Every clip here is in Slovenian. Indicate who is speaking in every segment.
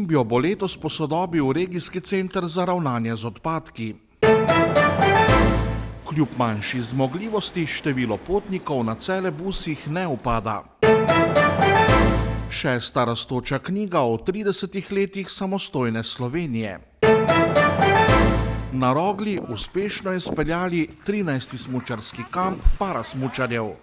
Speaker 1: Simbio bo letos posodobil regijski center za ravnanje z odpadki. Kljub manjši zmogljivosti število potnikov na Celebusih ne upada. 6. rastoča knjiga o 30 letih samostojne Slovenije. Na Rogli uspešno izpeljali 13. smučarski kamp parasmučarjev.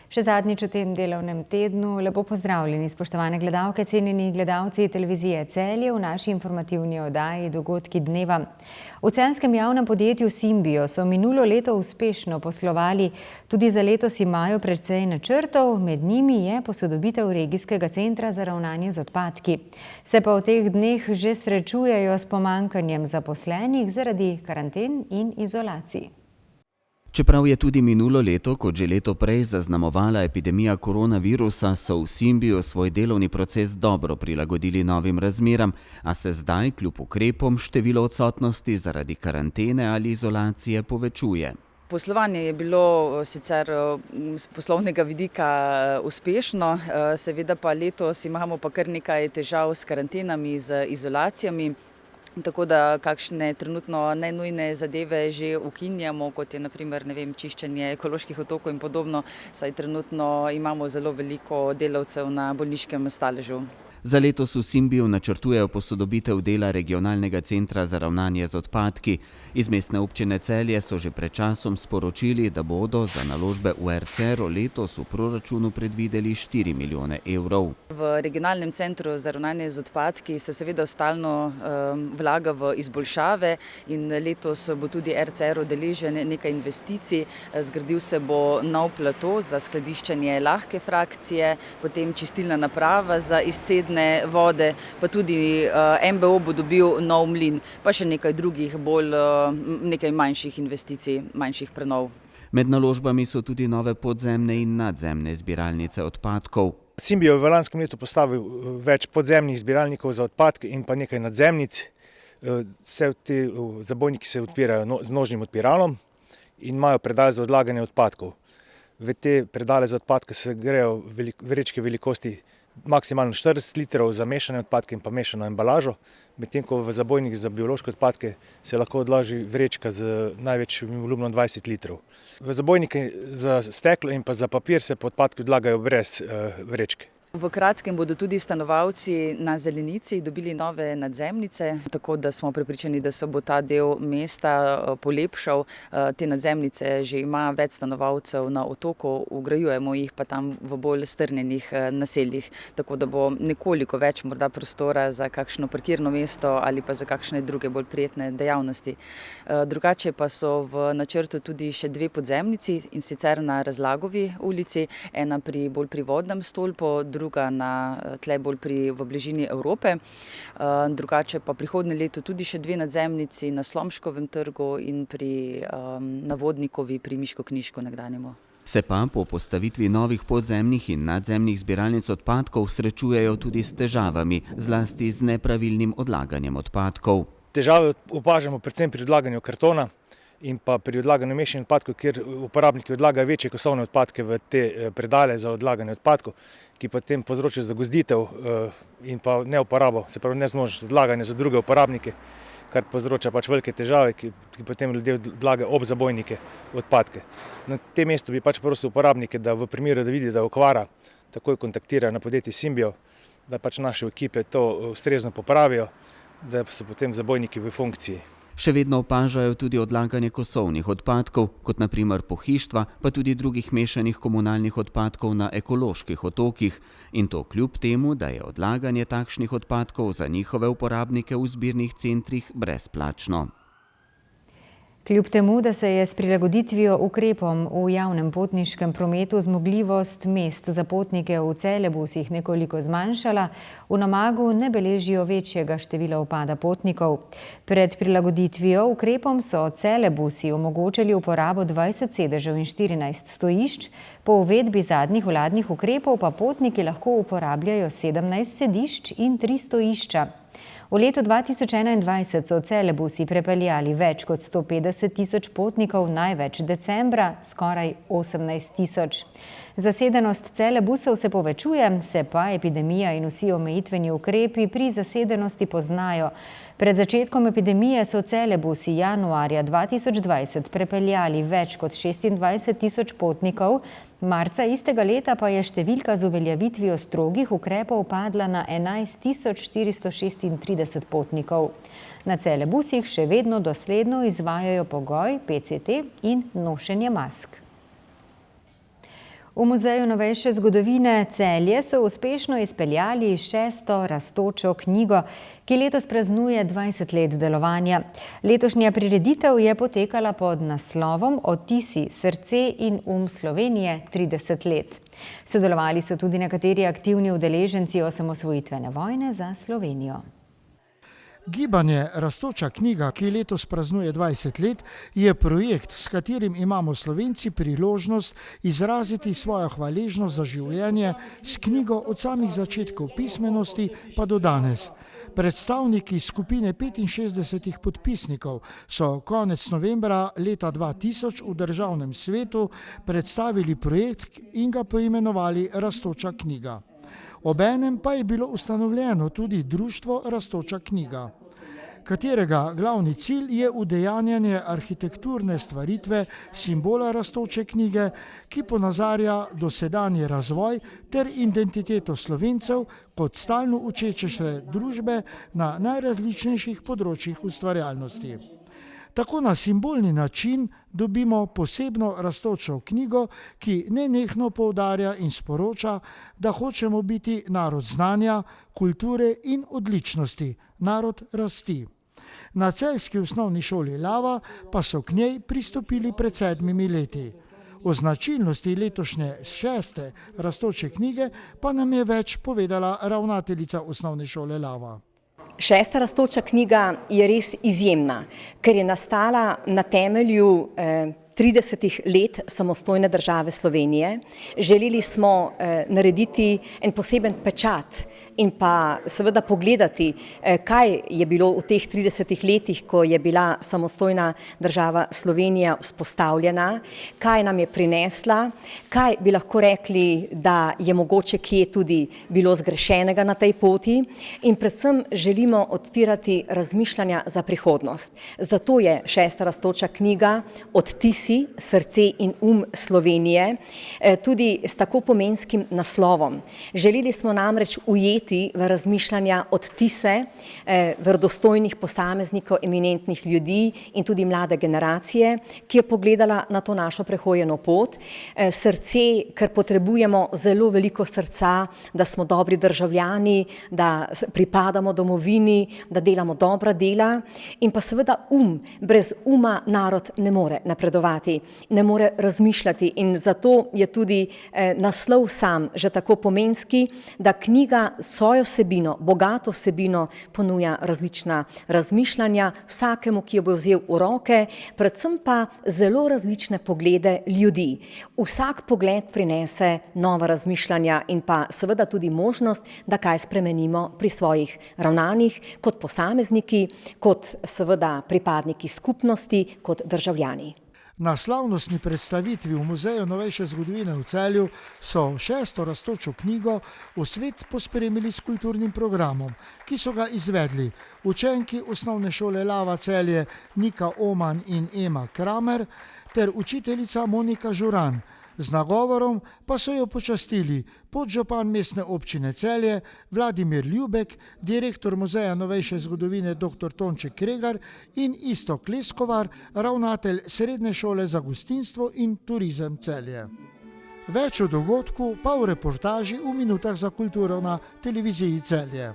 Speaker 2: Še zadnjič v tem delovnem tednu. Lepo pozdravljeni, spoštovane gledalke, cenjeni gledalci televizije Celje v naši informativni oddaji Dogodki dneva. V celjskem javnem podjetju Simbio so minulo leto uspešno poslovali. Tudi za letos imajo precej načrtov, med njimi je posodobitev regijskega centra za ravnanje z odpadki. Se pa v teh dneh že srečujejo s pomanjkanjem zaposlenih zaradi karanten in izolacij.
Speaker 3: Čeprav je tudi minulo leto, kot že leto prej, zaznamovala epidemija koronavirusa, so v Simbiju svoj delovni proces dobro prilagodili novim razmeram, a se zdaj, kljub ukrepom, število odsotnosti zaradi karantene ali izolacije povečuje.
Speaker 4: Poslovanje je bilo sicer z poslovnega vidika uspešno, seveda pa letos imamo pa kar nekaj težav s karantenami, z izolacijami. Tako da kakšne trenutno nenujne zadeve že ukinjamo, kot je na primer, čiščenje ekoloških otokov in podobno, saj trenutno imamo zelo veliko delavcev na bolniškem staležu.
Speaker 3: Za letos v Simbiju načrtujejo posodobitev dela regionalnega centra za ravnanje z odpadki. Iz mestne občine Celje so že pred časom sporočili, da bodo za naložbe v RCR letos v proračunu predvideli 4 milijone evrov.
Speaker 4: V regionalnem centru za ravnanje z odpadki se seveda stalno vlaga v izboljšave in letos bo tudi RCR udeležen nekaj investicij. Zgradil se bo nov plato za skladiščenje lahke frakcije, potem čistilna naprava za izcedne vode, pa tudi MBO bo dobil nov mlin, pa še nekaj drugih nekaj manjših investicij, manjših prenov.
Speaker 3: Med naložbami so tudi nove podzemne in nadzemne zbiralnice odpadkov.
Speaker 5: Simbio je v lanskem letu postavil več podzemnih zbiralnikov za odpadke in pa nekaj nadzemnic. Vse te zabojniki se odpirajo z nožnim odpiralom in imajo predal za odlaganje odpadkov. V te predale za odpadke se grejo vrečke velikosti maksimalno 40 litrov za mešane odpadke in pa mešano embalažo, medtem ko v zabojnik za biološke odpadke se lahko odloži vrečka z največjim volumnom 20 litrov. V zabojnike za steklo in pa za papir se odpadki odlagajo brez vrečke.
Speaker 4: V kratkem bodo tudi stanovalci na Zelenici dobili nove nadzemnice, tako da smo prepričani, da se bo ta del mesta polepšal. Te nadzemnice že ima več stanovalcev na otoku, vgrajujemo jih pa tam v bolj strnjenih naseljih, tako da bo nekoliko več morda prostora za kakšno parkirno mesto ali pa za kakšne druge bolj prijetne dejavnosti. Drugače pa so v načrtu tudi še dve podzemnici, in sicer na Razlagovi ulici, ena bolj pri vodnem stolpu, druga tle bolj v bližini Evrope. Drugače pa prihodnje leto tudi še dve nadzemnici na Slomškovem trgu in na Vodnikovi pri Miško-Knjižku nekdanjemu.
Speaker 3: Se pa po postavitvi novih podzemnih in nadzemnih zbiralnic odpadkov srečujejo tudi s težavami, zlasti z nepravilnim odlaganjem odpadkov.
Speaker 5: Težave opažamo predvsem pri odlaganju kartona in pa pri odlaganju mešanih odpadkov, kjer uporabniki odlagajo večje kosovne odpadke v te predale za odlaganje odpadkov, ki potem povzročajo zagozditev in pa neuporabo, se pravi nezmožnost odlaganja za druge uporabnike, kar povzroča velike težave, ki potem ljudje odlagajo ob zabojnike odpadke. Na tem mestu bi prosil uporabnike, da v primeru, da vidi, da okvara, takoj kontaktirajo na podjetje Simbio, da naše ekipe to ustrezno popravijo, da so potem zabojniki v funkciji.
Speaker 3: Še vedno opažajo tudi odlaganje kosovnih odpadkov, kot na primer pohištva, pa tudi drugih mešanih komunalnih odpadkov na ekoloških otokih. In to kljub temu, da je odlaganje takšnih odpadkov za njihove uporabnike v zbirnih centrih brezplačno.
Speaker 2: Kljub temu, da se je s prilagoditvijo ukrepom v javnem potniškem prometu zmogljivost mest za potnike v Celebusih nekoliko zmanjšala, v Namagu ne beležijo večjega števila upada potnikov. Pred prilagoditvijo ukrepom so Celebusi omogočili uporabo 20 sedežev in 14 stojišč, po uvedbi zadnjih vladnih ukrepov pa potniki lahko uporabljajo 17 sedišč in 3 stojišča. V letu 2021 so Celebusi prepeljali več kot 150 tisoč potnikov, največ decembra, skoraj 18 tisoč. Zasedenost Celebusov se povečuje, se pa epidemija in vsi omejitveni ukrepi pri zasedenosti poznajo. Pred začetkom epidemije so Celebusi januarja 2020 prepeljali več kot 26.000 potnikov, marca istega leta pa je številka z uveljavitvijo strogih ukrepov padla na 11.436 potnikov. Na Celebusih še vedno dosledno izvajajo pogoj PCT in nošenje mask. V Muzeju novejše zgodovine Celje so uspešno izpeljali 6. rastočo knjigo, ki letos praznuje 20 let delovanja. Letošnja prireditev je potekala pod naslovom Odtisi, srce in Slovenije 30 let. Sodelovali so tudi nekateri aktivni udeleženci osamosvojitvene vojne za Slovenijo.
Speaker 6: Gibanje Rastoča knjiga, ki letos praznuje 20 let, je projekt, s katerim imamo Slovenci priložnost izraziti svojo hvaležnost za življenje s knjigo od samih začetkov pismenosti pa do danes. Predstavniki skupine 65 podpisnikov so konec novembra leta 2000 v Državnem svetu predstavili projekt in ga poimenovali Rastoča knjiga. Obenem pa je bilo ustanovljeno tudi društvo Rastoča knjiga, katerega glavni cilj je udejanjanje arhitekturne stvaritve simbola rastoče knjige, ki ponazarja dosedanji razvoj ter identiteto Slovencev kot stalno učeče se družbe na najrazličnejših področjih ustvarjalnosti. Tako na simbolni način dobimo posebno rastočo knjigo, ki nenehno poudarja in sporoča, da hočemo biti narod znanja, kulture in odličnosti, narod rasti. Na celjski osnovni šoli Lava pa so k njej pristopili pred 7 leti. O značilnosti letošnje 6. rastoče knjige pa nam je več povedala ravnateljica osnovne šole Lava.
Speaker 7: 6. rastoča knjiga je res izjemna, ker je nastala na temelju 30 let samostojne države Slovenije. Želeli smo narediti en poseben pečat in pa seveda pogledati, kaj je bilo v teh 30 letih, ko je bila samostojna država Slovenija vzpostavljena, kaj nam je prinesla, kaj bi lahko rekli, da je mogoče kje tudi bilo zgrešenega na tej poti in predvsem želimo odpirati razmišljanja za prihodnost. Zato je 6. rastoča knjiga Odtisi, srce in Slovenije, tudi s tako pomenskim naslovom. Želeli smo namreč ujeti v razmišljanja odtise verodostojnih posameznikov, eminentnih ljudi in tudi mlade generacije, ki je pogledala na to našo prehojeno pot. Srce, ker potrebujemo zelo veliko srca, da smo dobri državljani, da pripadamo domovini, da delamo dobra dela in pa seveda brez narod ne more napredovati, ne more razmišljati in zato je tudi naslov sam že tako pomenski, da knjiga svojo vsebino, bogato vsebino ponuja različna razmišljanja vsakemu, ki jo bo vzel v roke, predvsem pa zelo različne poglede ljudi. Vsak pogled prinese nova razmišljanja in pa seveda tudi možnost, da kaj spremenimo pri svojih ravnanjih kot posamezniki, kot seveda pripadniki skupnosti, kot državljani.
Speaker 6: Na slavnostni predstavitvi v Muzeju novejše zgodovine v Celju so 6. rastočo knjigo v svet pospremili s kulturnim programom, ki so ga izvedli učenki osnovne šole Lava Celje Nika Oman in Ema Kramer ter učiteljica Monika Žuran. Z nagovorom pa so jo počastili podžupan mestne občine Celje Vladimir Ljubek, direktor Muzeja novejše zgodovine dr. Tonček Kregar in Iztok Leskovar, ravnatelj Srednje šole za gostinstvo in turizem Celje. Več o dogodku pa v reportaži v minutah za kulturo na televiziji Celje.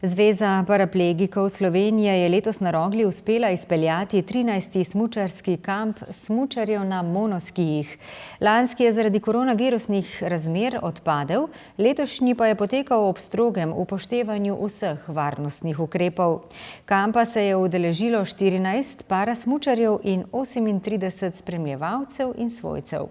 Speaker 2: Zveza paraplegikov Slovenije je letos na Rogli uspela izpeljati 13. smučarski kamp smučarjev na monoskijih. Lanski je zaradi koronavirusnih razmer odpadel, letošnji pa je potekal ob strogem upoštevanju vseh varnostnih ukrepov. Kampa se je udeležilo 14 parasmučarjev in 38 spremljevalcev in svojcev.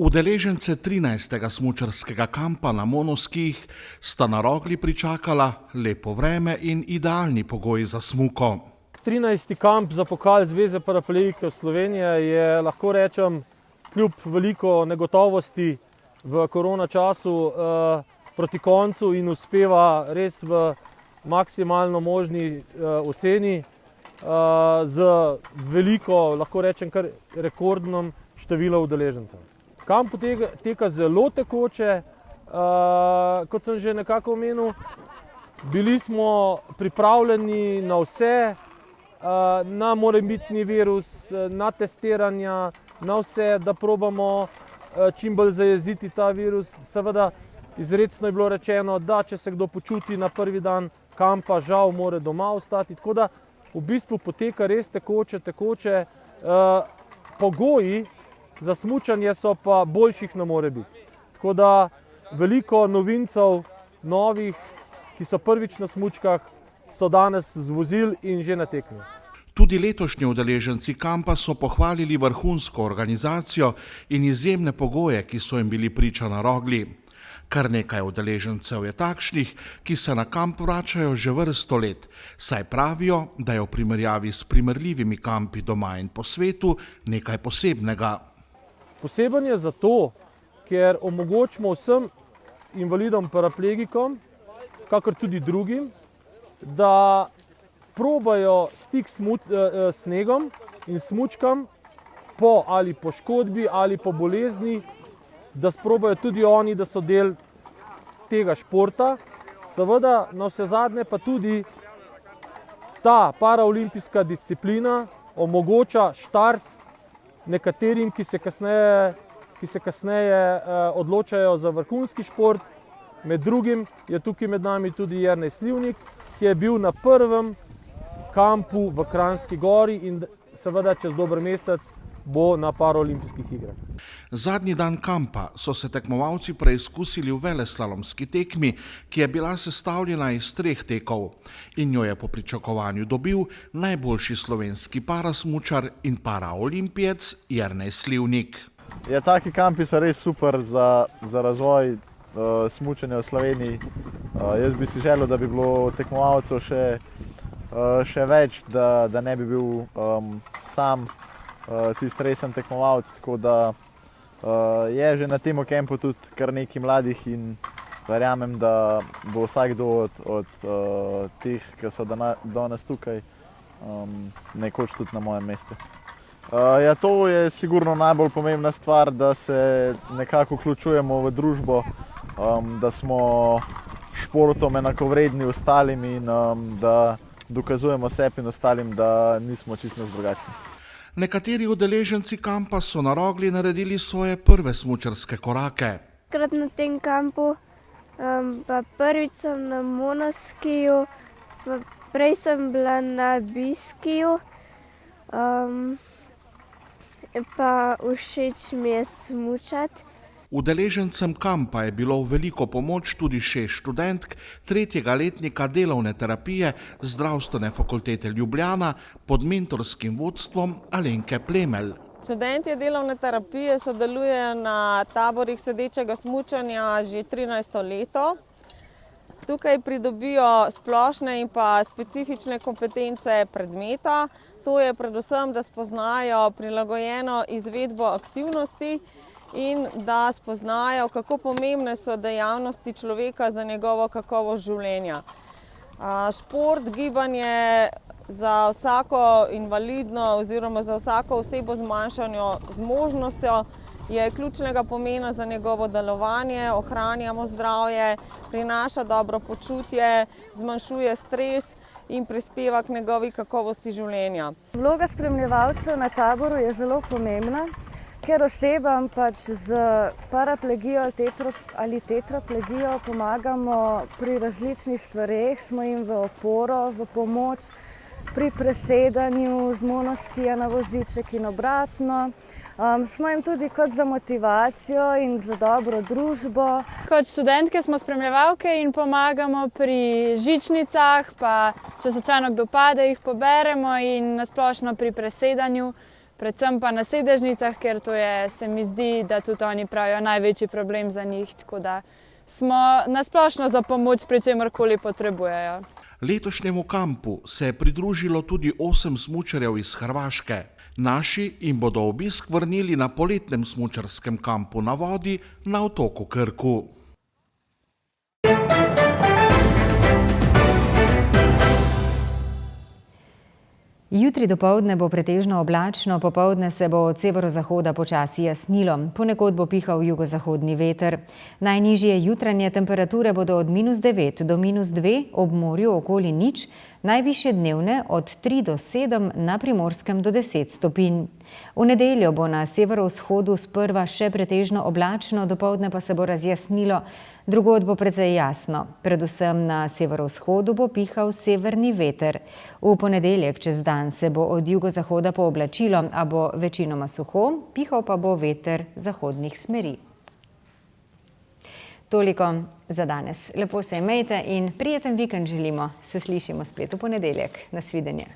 Speaker 1: Udeležence 13. smučarskega kampa na monoskijih sta na Rogli pričakala lepo vreme in idealni pogoji za smuko.
Speaker 8: 13. kamp za pokal Zveze paraplegikov Slovenije je, lahko rečem, kljub veliko negotovosti v korona času proti koncu in uspeva res v maksimalno možni oceni z veliko, lahko rečem, kar rekordnim številom udeležencev. Kamp poteka zelo tekoče, kot sem že nekako omenil. Bili smo pripravljeni na vse, na morebitni virus, na testiranja, na vse, da probamo čim bolj zajeziti ta virus. Seveda, izrecno je bilo rečeno, da če se kdo počuti na prvi dan kampa, žal mora doma ostati. Tako da v bistvu poteka res tekoče. Pogoji za smučanje so pa boljših ne more biti. Tako da veliko novincev, novih, ki so prvič na smučkah, so danes z vozil in že na tekmi.
Speaker 1: Tudi letošnji udeleženci kampa so pohvalili vrhunsko organizacijo in izjemne pogoje, ki so jim bili priča na Rogli. Kar nekaj udeležencev je takšnih, ki se na kamp vračajo že vrsto let, saj pravijo, da je v primerjavi s primerljivimi kampi doma in po svetu nekaj posebnega.
Speaker 8: Poseben je zato, ker omogočimo vsem invalidom paraplegikom, kakor tudi drugim, da probajo stik s snegom in smučkam po ali poškodbi ali po bolezni, da sprobajo tudi oni, da so del tega športa. Seveda, na vse zadnje pa tudi ta paraolimpijska disciplina omogoča štart nekaterim, ki se kasneje odločajo za vrhunski šport. Med drugim je tukaj med nami tudi Jernej Slivnik, ki je bil na prvem kampu v Kranjski Gori in seveda čez dober mesec bo na paraolimpijskih igrah.
Speaker 1: Zadnji dan kampa so se tekmovalci preizkusili v veleslalomski tekmi, ki je bila sestavljena iz 3 tekov in jo je po pričakovanju dobil najboljši slovenski parasmučar in paraolimpijec Jernej Slivnik.
Speaker 9: Taki kampi so res super za razvoj smučanja v Sloveniji. Jaz bi si želel, da bi bilo tekmovalcev še več, da ne bi bil sam tisti resen tekmovalec, tako da je že na tem kampu tudi kar nekaj mladih in verjamem, da bo vsakdo od teh, ki so danes tukaj, nekoč tudi na mojem mestu. To je sigurno najbolj pomembna stvar, da se nekako vključujemo v družbo, da smo športom enakovredni ostalim in da dokazujemo sebi in ostalim, da nismo čisto drugačni.
Speaker 1: Nekateri udeleženci kampa so na Rogli naredili svoje prve smučarske korake.
Speaker 10: Krat na tem kampu, pa prvič sem na monoskiju, prej sem bila na biskiju, pa všeč mi je smučati.
Speaker 1: Udeležencem kampa je bilo v veliko pomoč tudi 6 študentk 3. letnika delovne terapije Zdravstvene fakultete Ljubljana pod mentorskim vodstvom Alenke Plemelj.
Speaker 11: Študentje delovne terapije sodelujejo na taborih sedečega smučanja že 13. leto. Tukaj pridobijo splošne in pa specifične kompetence predmeta. To je predvsem, da spoznajo prilagojeno izvedbo aktivnosti in da spoznajo, kako pomembne so dejavnosti človeka za njegovo kakovost življenja. Šport, gibanje za vsako invalidno oziroma za vsako osebo z manjšo zmožnostjo je ključnega pomena za njegovo delovanje, ohranjamo zdravje, prinaša dobro počutje, zmanjšuje stres in prispeva k njegovi kakovosti življenja.
Speaker 12: Vloga spremljevalcev na taboru je zelo pomembna, ker osebam z paraplegijo ali tetraplegijo pomagamo pri različnih stvareh, smo jim v oporo, v pomoč, pri presedanju z monoskija na voziček in obratno. Smo jim tudi kot za motivacijo in za dobro družbo.
Speaker 13: Kot študentke smo spremljevalke in pomagamo pri žičnicah, pa če slučajno kdo pade, jih poberemo in nasplošno pri presedanju. Predvsem pa na sedežnicah, ker to je, se mi zdi, da tudi oni pravijo, največji problem za njih, tako da smo nasplošno za pomoč pri čemerkoli potrebujejo.
Speaker 1: Letošnjemu kampu se je pridružilo tudi 8 smučarjev iz Hrvaške. Naši jim bodo obisk vrnili na poletnem smučarskem kampu na vodi na otoku Krku.
Speaker 2: Jutri dopoldne bo pretežno oblačno, popoldne se bo od severozahoda počasi jasnilo. Ponekod bo pihal jugozahodni veter. Najnižje jutranje temperature bodo od -9 do -2, ob morju okoli 0, najvišje dnevne od 3 do 7, na Primorskem do 10 stopinj. V nedeljo bo na severovzhodu sprva še pretežno oblačno, dopoldne pa se bo razjasnilo. Drugod bo precej jasno. Predvsem na severovzhodu bo pihal severni veter. V ponedeljek čez dan se bo od jugozahoda pooblačilo, a bo večinoma suho, pihal pa bo veter zahodnih smeri. Toliko za danes. Lepo se imejte in prijeten vikend želimo. Se slišimo spet v ponedeljek. Nasvidenje.